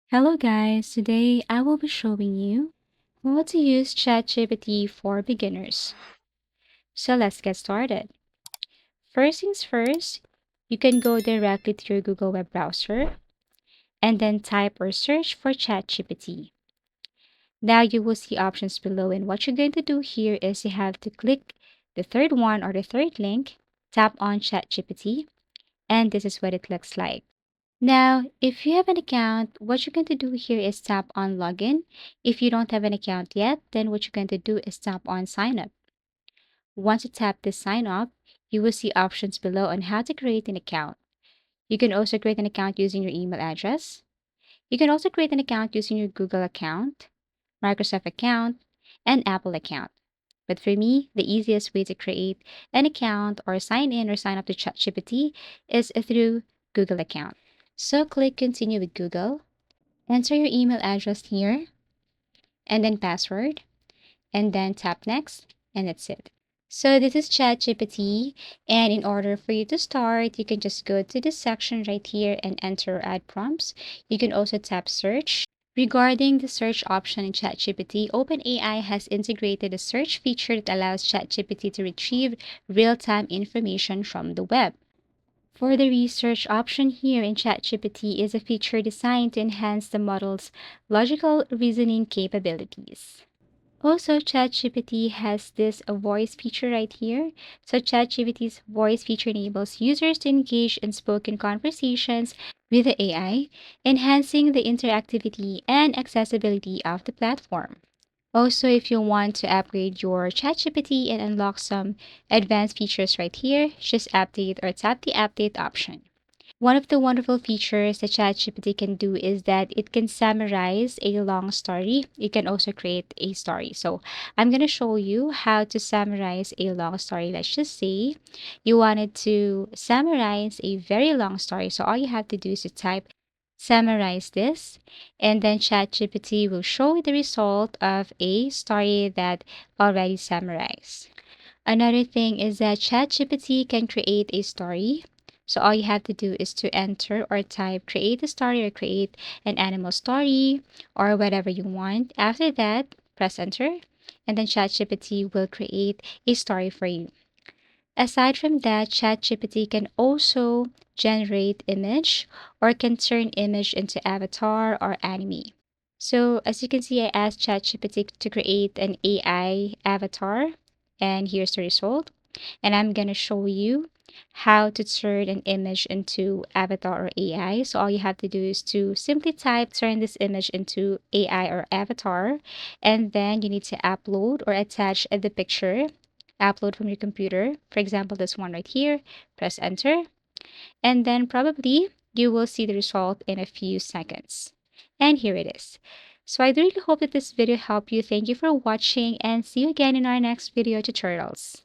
Hello guys, today I will be showing you how to use ChatGPT for beginners. So let's get started. First things first, you can go directly to your Google web browser and then type or search for ChatGPT. Now you will see options below, and what you're going to do here is you have to click the third one or the third link, tap on ChatGPT, and this is what it looks like. Now, if you have an account, what you're going to do here is tap on login. If you don't have an account yet, then what you're going to do is tap on sign up. Once you tap this sign up, you will see options below on how to create an account. You can also create an account using your email address. You can also create an account using your Google account, Microsoft account, and Apple account. But for me, the easiest way to create an account or sign in or sign up to ChatGPT is through Google account. So click continue with Google, enter your email address here, and then password, and then tap next, and that's it. So this is ChatGPT, and in order for you to start, you can just go to this section right here and enter add prompts. You can also tap search. Regarding the search option in ChatGPT, OpenAI has integrated a search feature that allows ChatGPT to retrieve real-time information from the web. For the research option here in ChatGPT is a feature designed to enhance the model's logical reasoning capabilities. Also, ChatGPT has this voice feature right here. So ChatGPT's voice feature enables users to engage in spoken conversations with the AI, enhancing the interactivity and accessibility of the platform. Also, if you want to upgrade your ChatGPT and unlock some advanced features right here, just update or tap the update option. One of the wonderful features that ChatGPT can do is that it can summarize a long story. It can also create a story. So I'm going to show you how to summarize a long story. Let's just say you wanted to summarize a very long story. So all you have to do is to type summarize this, and then ChatGPT will show the result of a story that already summarized. Another thing is that ChatGPT can create a story. So all you have to do is to enter or type create a story or create an animal story or whatever you want. After that, press enter, and then ChatGPT will create a story for you. Aside from that, ChatGPT can also generate image or can turn image into avatar or anime. So as you can see, I asked ChatGPT to create an AI avatar, and here's the result. And I'm gonna show you how to turn an image into avatar or AI. So all you have to do is to simply type turn this image into AI or avatar, and then you need to upload or attach the picture, upload from your computer. For example, this one right here, press enter, and then probably you will see the result in a few seconds. And here it is. So I do really hope that this video helped you. Thank you for watching, and see you again in our next video tutorials.